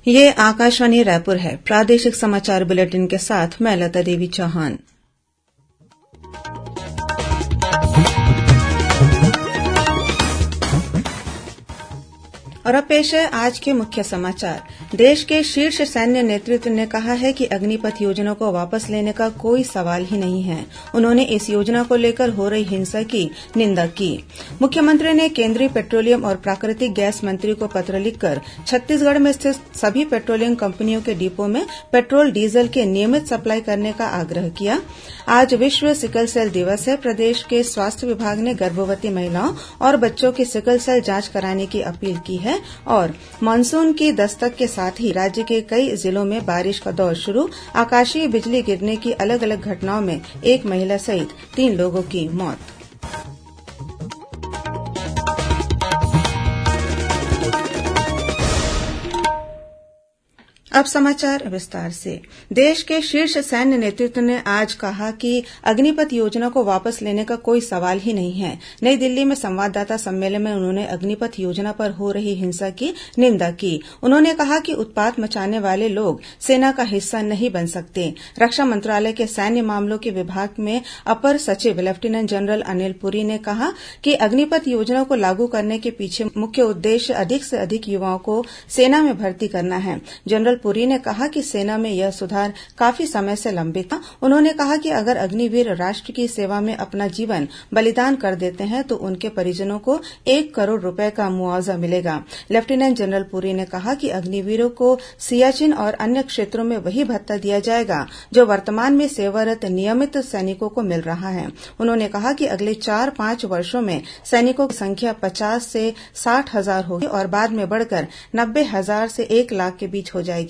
ये आकाशवाणी रायपुर है। प्रादेशिक समाचार बुलेटिन के साथ मैं लता देवी चौहान। और अब पेश है आज के मुख्य समाचार। देश के शीर्ष सैन्य नेतृत्व ने कहा है कि अग्निपथ योजना को वापस लेने का कोई सवाल ही नहीं है। उन्होंने इस योजना को लेकर हो रही हिंसा की निंदा की। मुख्यमंत्री ने केंद्रीय पेट्रोलियम और प्राकृतिक गैस मंत्री को पत्र लिखकर छत्तीसगढ़ में स्थित सभी पेट्रोलियम कंपनियों के डिपो में पेट्रोल डीजल के नियमित सप्लाई करने का आग्रह किया। आज विश्व सिकल सेल दिवस है। प्रदेश के स्वास्थ्य विभाग ने गर्भवती महिलाओं और बच्चों की सिकल सेल जांच कराने की अपील की है। और मानसून की दस्तक के साथ ही राज्य के कई जिलों में बारिश का दौर शुरू। आकाशीय बिजली गिरने की अलग अलग घटनाओं में एक महिला सहित 3 लोगों की मौत। अब समाचार विस्तार से। देश के शीर्ष सैन्य नेतृत्व ने आज कहा कि अग्निपथ योजना को वापस लेने का कोई सवाल ही नहीं है। नई दिल्ली में संवाददाता सम्मेलन में उन्होंने अग्निपथ योजना पर हो रही हिंसा की निंदा की। उन्होंने कहा कि उत्पात मचाने वाले लोग सेना का हिस्सा नहीं बन सकते। रक्षा मंत्रालय के सैन्य मामलों के विभाग में अपर सचिव लेफ्टिनेंट जनरल अनिल पुरी ने कहा कि अग्निपथ योजना को लागू करने के पीछे मुख्य उद्देश्य अधिक से अधिक युवाओं को सेना में भर्ती करना है। जनरल पुरी ने कहा कि सेना में यह सुधार काफी समय से लंबित था। उन्होंने कहा कि अगर अग्निवीर राष्ट्र की सेवा में अपना जीवन बलिदान कर देते हैं तो उनके परिजनों को 1 करोड़ रुपए का मुआवजा मिलेगा। लेफ्टिनेंट जनरल पुरी ने कहा कि अग्निवीरों को सियाचिन और अन्य क्षेत्रों में वही भत्ता दिया जाएगा जो वर्तमान में सेवारत नियमित सैनिकों को मिल रहा है। उन्होंने कहा कि अगले 4-5 वर्षों में सैनिकों की संख्या 50 से 60 हजार होगी और बाद में बढ़कर 90 हजार से 1 लाख के बीच हो जाएगी।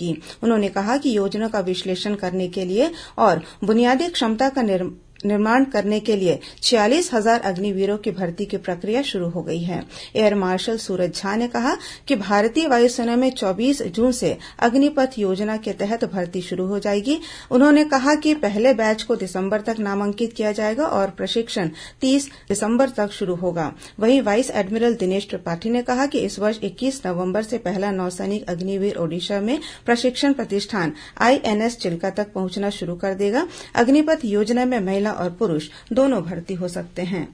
उन्होंने कहा कि योजना का विश्लेषण करने के लिए और बुनियादी क्षमता का निर्माण करने के लिए 46,000 अग्निवीरों की भर्ती की प्रक्रिया शुरू हो गई है। एयर मार्शल सूरज झा ने कहा कि भारतीय वायुसेना में 24 जून से अग्निपथ योजना के तहत भर्ती शुरू हो जाएगी। उन्होंने कहा कि पहले बैच को दिसंबर तक नामांकित किया जाएगा और प्रशिक्षण 30 दिसंबर तक शुरू होगा। वहीं वाइस एडमिरल दिनेश त्रिपाठी ने कहा कि इस वर्ष 21 नवंबर से पहला नौसैनिक अग्निवीर ओडिशा में प्रशिक्षण प्रतिष्ठान INS चिल्का तक पहुंचना शुरू कर देगा। अग्निपथ योजना में महिला और पुरुष दोनों भर्ती हो सकते हैं।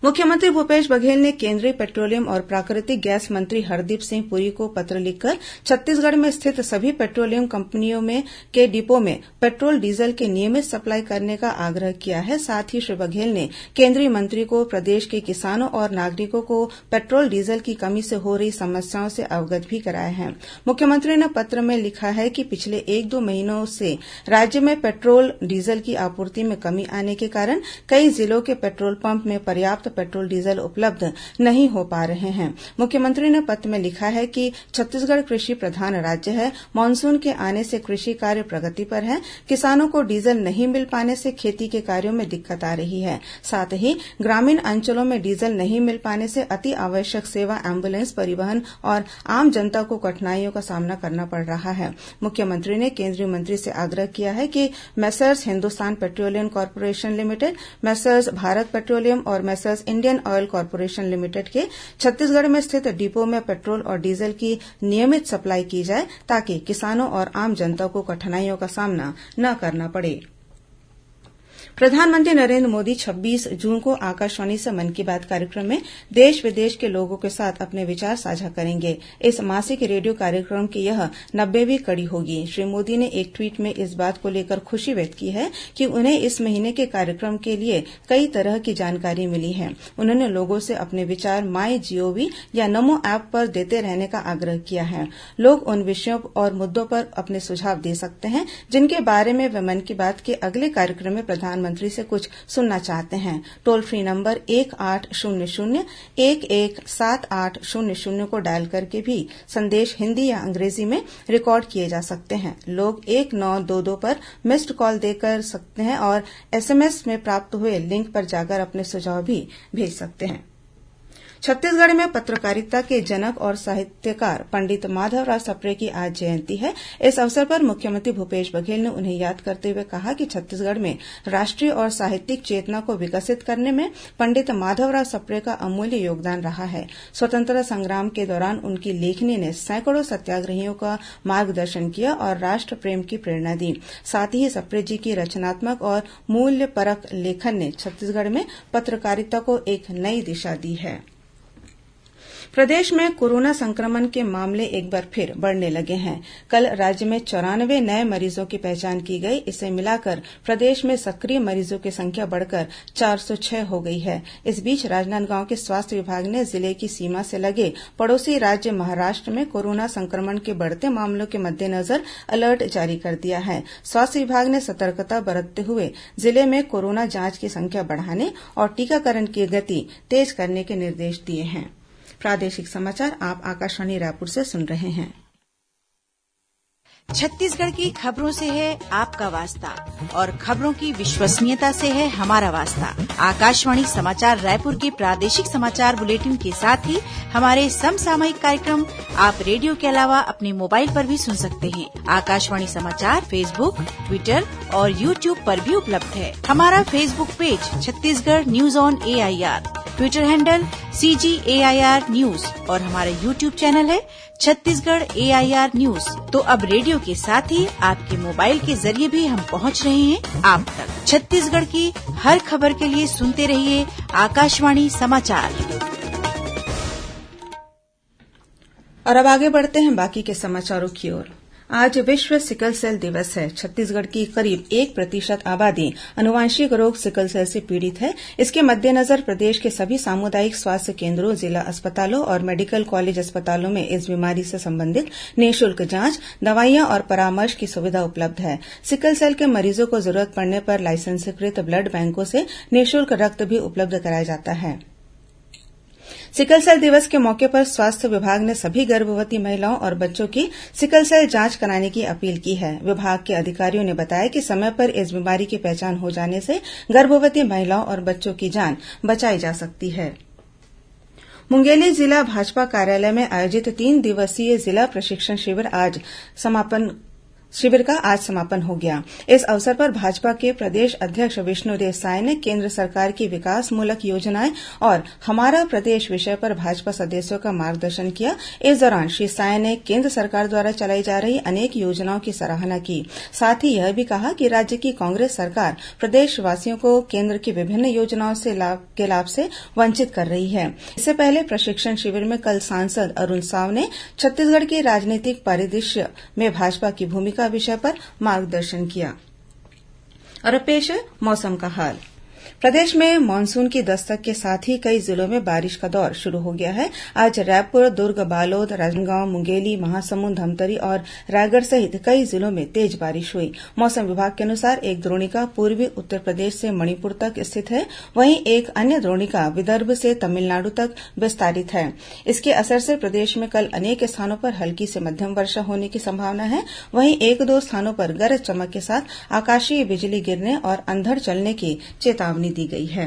मुख्यमंत्री भूपेश बघेल ने केंद्रीय पेट्रोलियम और प्राकृतिक गैस मंत्री हरदीप सिंह पुरी को पत्र लिखकर छत्तीसगढ़ में स्थित सभी पेट्रोलियम कंपनियों के डिपो में पेट्रोल डीजल के नियमित सप्लाई करने का आग्रह किया है। साथ ही श्री बघेल ने केंद्रीय मंत्री को प्रदेश के किसानों और नागरिकों को पेट्रोल डीजल की कमी से हो रही समस्याओं से अवगत भी कराया है। मुख्यमंत्री ने पत्र में लिखा है कि पिछले 1-2 महीनों से राज्य में पेट्रोल डीजल की आपूर्ति में कमी आने के कारण कई जिलों के पेट्रोल पंप में पर्याप्त पेट्रोल डीजल उपलब्ध नहीं हो पा रहे हैं। मुख्यमंत्री ने पत्र में लिखा है कि छत्तीसगढ़ कृषि प्रधान राज्य है। मानसून के आने से कृषि कार्य प्रगति पर है। किसानों को डीजल नहीं मिल पाने से खेती के कार्यों में दिक्कत आ रही है। साथ ही ग्रामीण अंचलों में डीजल नहीं मिल पाने से अति आवश्यक सेवा एम्बुलेंस परिवहन और आम जनता को कठिनाइयों का सामना करना पड़ रहा है। मुख्यमंत्री ने केंद्रीय मंत्री से आग्रह किया है कि Messrs Hindustan Petroleum Corporation Limited, Messrs Bharat Petroleum और Messrs Indian Oil Corporation Limited के छत्तीसगढ़ में स्थित डिपो में पेट्रोल और डीजल की नियमित सप्लाई की जाए ताकि किसानों और आम जनता को कठिनाइयों का सामना न करना पड़े। प्रधानमंत्री नरेंद्र मोदी 26 जून को आकाशवाणी से मन की बात कार्यक्रम में देश विदेश के लोगों के साथ अपने विचार साझा करेंगे। इस मासिक रेडियो कार्यक्रम की यह 90वीं कड़ी होगी। श्री मोदी ने एक ट्वीट में इस बात को लेकर खुशी व्यक्त की है कि उन्हें इस महीने के कार्यक्रम के लिए कई तरह की जानकारी मिली है। उन्होंने लोगों से अपने विचार MyGov या नमो ऐप पर देते रहने का आग्रह किया है। लोग उन विषयों और मुद्दों पर अपने सुझाव दे सकते हैं जिनके बारे में वे मन की बात के अगले कार्यक्रम में प्रधानमंत्री से कुछ सुनना चाहते हैं। टोल फ्री नंबर 1800-117800 को डायल करके भी संदेश हिंदी या अंग्रेजी में रिकॉर्ड किए जा सकते हैं। लोग 1922 पर मिस्ड कॉल देकर सकते हैं और SMS में प्राप्त हुए लिंक पर जाकर अपने सुझाव भी भेज सकते हैं। छत्तीसगढ़ में पत्रकारिता के जनक और साहित्यकार पंडित माधवराव सप्रे की आज जयंती है। इस अवसर पर मुख्यमंत्री भूपेश बघेल ने उन्हें याद करते हुए कहा कि छत्तीसगढ़ में राष्ट्रीय और साहित्यिक चेतना को विकसित करने में पंडित माधवराव सप्रे का अमूल्य योगदान रहा है। स्वतंत्रता संग्राम के दौरान उनकी लेखनी ने सैकड़ों सत्याग्रहियों का मार्गदर्शन किया और राष्ट्र प्रेम की प्रेरणा दी। साथ ही सप्रे जी की रचनात्मक और मूल्यपरक लेखन ने छत्तीसगढ़ में पत्रकारिता को एक नई दिशा दी है। प्रदेश में कोरोना संक्रमण के मामले एक बार फिर बढ़ने लगे हैं। कल राज्य में 94 नए मरीजों की पहचान की गई। इसे मिलाकर प्रदेश में सक्रिय मरीजों की संख्या बढ़कर 406 हो गई है। इस बीच राजनांदगांव के स्वास्थ्य विभाग ने जिले की सीमा से लगे पड़ोसी राज्य महाराष्ट्र में कोरोना संक्रमण के बढ़ते मामलों के मद्देनजर अलर्ट जारी कर दिया है। स्वास्थ्य विभाग ने सतर्कता बरतते हुए जिले में कोरोना जांच की संख्या बढ़ाने और टीकाकरण की गति तेज करने के निर्देश दिए हैं। प्रादेशिक समाचार आप आकाशवाणी रायपुर से सुन रहे हैं। छत्तीसगढ़ की खबरों से है आपका वास्ता और खबरों की विश्वसनीयता से है हमारा वास्ता। आकाशवाणी समाचार रायपुर के प्रादेशिक समाचार बुलेटिन के साथ ही हमारे समसामयिक कार्यक्रम आप रेडियो के अलावा अपने मोबाइल पर भी सुन सकते हैं। आकाशवाणी समाचार फेसबुक, ट्विटर और यूट्यूब पर भी उपलब्ध है। हमारा Facebook page Chhattisgarh news on AIR, Twitter handle CGAIR news और हमारा यूट्यूब चैनल है छत्तीसगढ़ AIR न्यूज। तो अब रेडियो के साथ ही आपके मोबाइल के जरिए भी हम पहुंच रहे हैं आप तक। छत्तीसगढ़ की हर खबर के लिए सुनते रहिए आकाशवाणी समाचार। और अब आगे बढ़ते हैं बाकी के समाचारों की ओर। आज विश्व सिकल सेल दिवस है। छत्तीसगढ़ की करीब 1% आबादी आनुवंशिक रोग सिकल सेल से पीड़ित है। इसके मद्देनजर प्रदेश के सभी सामुदायिक स्वास्थ्य केन्द्रों, जिला अस्पतालों और मेडिकल कॉलेज अस्पतालों में इस बीमारी से संबंधित निःशुल्क जांच, दवाइयां और परामर्श की सुविधा उपलब्ध है। सिकल सेल के मरीजों को जरूरत पड़ने पर लाइसेंसीकृत ब्लड बैंकों से निःशुल्क रक्त भी उपलब्ध कराया जाता है। सिकल सेल दिवस के मौके पर स्वास्थ्य विभाग ने सभी गर्भवती महिलाओं और बच्चों की सिकल सेल जांच कराने की अपील की है। विभाग के अधिकारियों ने बताया कि समय पर इस बीमारी की पहचान हो जाने से गर्भवती महिलाओं और बच्चों की जान बचाई जा सकती है। मुंगेली जिला भाजपा कार्यालय में आयोजित 3 दिवसीय जिला प्रशिक्षण शिविर का आज समापन हो गया। इस अवसर पर भाजपा के प्रदेश अध्यक्ष विष्णुदेव साय ने केंद्र सरकार की विकासमूलक योजनाएं और हमारा प्रदेश विषय पर भाजपा सदस्यों का मार्गदर्शन किया। इस दौरान श्री साय ने केंद्र सरकार द्वारा चलाई जा रही अनेक योजनाओं की सराहना की। साथ ही यह भी कहा कि राज्य की कांग्रेस सरकार प्रदेशवासियों को केंद्र की विभिन्न योजनाओं के लाभ से वंचित कर रही है। इससे पहले प्रशिक्षण शिविर में कल सांसद अरुण साव ने छत्तीसगढ़ के राजनीतिक परिदृश्य में भाजपा की भूमिका विषय पर मार्गदर्शन किया। और अब पेश है मौसम का हाल। प्रदेश में मानसून की दस्तक के साथ ही कई जिलों में बारिश का दौर शुरू हो गया है। आज रायपुर, दुर्ग, बालोद, राजनांदगांव, मुंगेली, महासमुंद, धमतरी और रायगढ़ सहित कई जिलों में तेज बारिश हुई। मौसम विभाग के अनुसार एक द्रोणिका पूर्वी उत्तर प्रदेश से मणिपुर तक स्थित है, वहीं एक अन्य द्रोणिका विदर्भ से तमिलनाडु तक विस्तारित है। इसके असर से प्रदेश में कल अनेक स्थानों पर हल्की से मध्यम वर्षा होने की संभावना है। वहीं 1-2 स्थानों पर गरज चमक के साथ आकाशीय बिजली गिरने और अंधड़ चलने की चेतावनी दी गई है।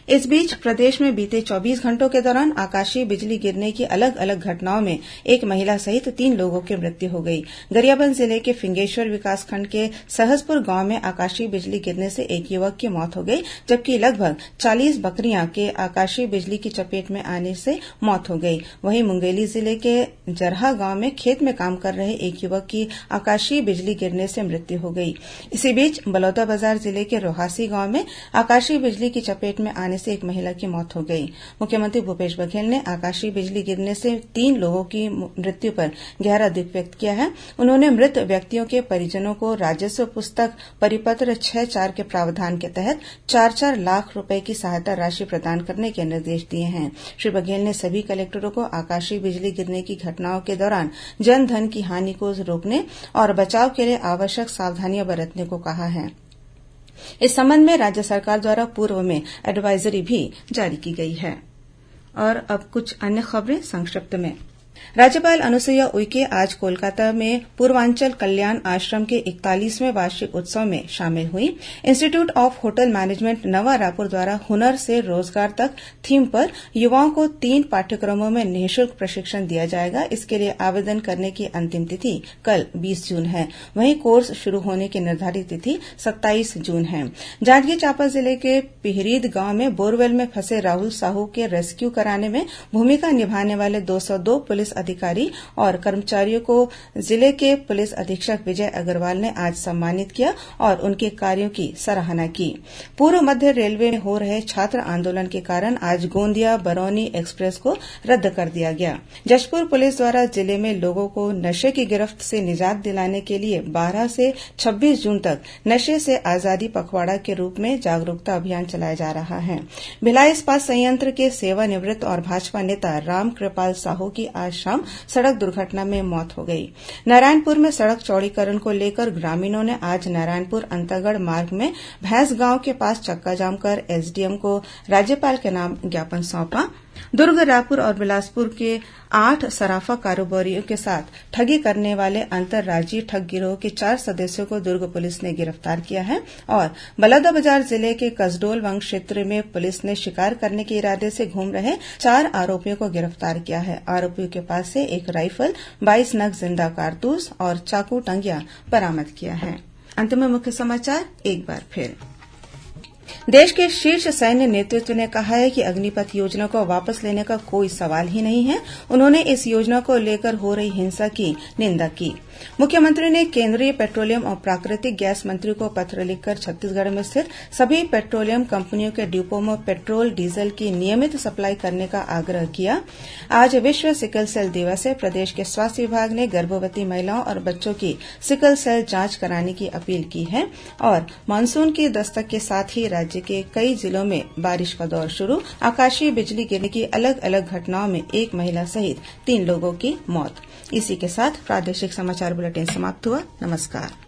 इस बीच प्रदेश में बीते 24 घंटों के दौरान आकाशीय बिजली गिरने की अलग अलग घटनाओं में एक महिला सहित 3 लोगों की मृत्यु हो गई। गरियाबंद जिले के फिंगेश्वर विकासखंड के सहसपुर गांव में आकाशीय बिजली गिरने से एक युवक की मौत हो गई, जबकि लगभग 40 बकरियां के आकाशीय बिजली की चपेट में आने से मौत हो गई। वहीं मुंगेली जिले के जरहा गांव में खेत में काम कर रहे एक युवक की आकाशीय बिजली गिरने से मृत्यु हो गई। इसी बीच बलौदाबाजार जिले के रोहासी गांव में आकाशीय बिजली की चपेट में आने से एक महिला की मौत हो गई। मुख्यमंत्री भूपेश बघेल ने आकाशीय बिजली गिरने से 3 लोगों की मृत्यु पर गहरा दुख व्यक्त किया है। उन्होंने मृत व्यक्तियों के परिजनों को राजस्व पुस्तक परिपत्र 6-4 के प्रावधान के तहत 4-4 लाख रुपए की सहायता राशि प्रदान करने के निर्देश दिए हैं। श्री बघेल ने सभी कलेक्टरों को आकाशीय बिजली गिरने की घटनाओं के दौरान जन धन की हानि को रोकने और बचाव के लिए आवश्यक सावधानियां बरतने को कहा है। इस संबंध में राज्य सरकार द्वारा पूर्व में एडवाइजरी भी जारी की गई है। और अब कुछ अन्य खबरें संक्षिप्त में। राज्यपाल अनुसुईया उइके आज कोलकाता में पूर्वांचल कल्याण आश्रम के 41वें वार्षिक उत्सव में शामिल हुई। इंस्टीट्यूट ऑफ होटल मैनेजमेंट नवा रायपुर द्वारा हुनर से रोजगार तक थीम पर युवाओं को 3 पाठ्यक्रमों में निःशुल्क प्रशिक्षण दिया जाएगा। इसके लिए आवेदन करने की अंतिम तिथि कल 20 जून है। वहीं कोर्स शुरू होने की निर्धारित तिथि 27 जून है। जांजगीर चांपा जिले के पिहरीद गांव में बोरवेल में फंसे राहुल साहू के रेस्क्यू कराने में भूमिका निभाने वाले 202 पुलिस अधिकारी और कर्मचारियों को जिले के पुलिस अधीक्षक विजय अग्रवाल ने आज सम्मानित किया और उनके कार्यों की सराहना की। पूर्व मध्य रेलवे में हो रहे छात्र आंदोलन के कारण आज गोंदिया बरौनी एक्सप्रेस को रद्द कर दिया गया। जशपुर पुलिस द्वारा जिले में लोगों को नशे की गिरफ्त से निजात दिलाने के लिए 12 से 26 जून तक नशे से आजादी पखवाड़ा के रूप में जागरूकता अभियान चलाया जा रहा है। भिलाई इस्पात संयंत्र के सेवानिवृत्त और भाजपा नेता राम कृपाल साहू की आज शाम सड़क दुर्घटना में मौत हो गई। नारायणपुर में सड़क चौड़ीकरण को लेकर ग्रामीणों ने आज नारायणपुर अंतागढ़ मार्ग में भैंस गांव के पास चक्काजाम कर एसडीएम को राज्यपाल के नाम ज्ञापन सौंपा। दुर्ग, रायपुर और बिलासपुर के 8 सराफा कारोबारियों के साथ ठगी करने वाले अंतर्राज्यीय ठग गिरोह के 4 सदस्यों को दुर्ग पुलिस ने गिरफ्तार किया है और बलौदाबाजार जिले के कसडोल वन क्षेत्र में पुलिस ने शिकार करने के इरादे से घूम रहे 4 आरोपियों को गिरफ्तार किया है। आरोपियों के पास से एक राइफल, 22 नग जिंदा कारतूस और चाकू टंगिया बरामद किया है। अंत में मुख्य समाचार एक बार फिर। देश के शीर्ष सैन्य नेतृत्व ने कहा है कि अग्निपथ योजना को वापस लेने का कोई सवाल ही नहीं है। उन्होंने इस योजना को लेकर हो रही हिंसा की निंदा की। मुख्यमंत्री ने केंद्रीय पेट्रोलियम और प्राकृतिक गैस मंत्री को पत्र लिखकर छत्तीसगढ़ में स्थित सभी पेट्रोलियम कंपनियों के डिपो में पेट्रोल डीजल की नियमित सप्लाई करने का आग्रह किया। आज विश्व सिकल सेल दिवस है। प्रदेश के स्वास्थ्य विभाग ने गर्भवती महिलाओं और बच्चों की सिकल सेल जांच कराने की अपील की है। और मानसून की दस्तक के साथ ही राज्य के कई जिलों में बारिश का दौर शुरू। आकाशीय बिजली गिरने की अलग अलग घटनाओं में एक महिला सहित 3 लोगों की मौत। इसी के साथ प्रादेशिक समाचार बुलेटिन समाप्त हुआ। नमस्कार।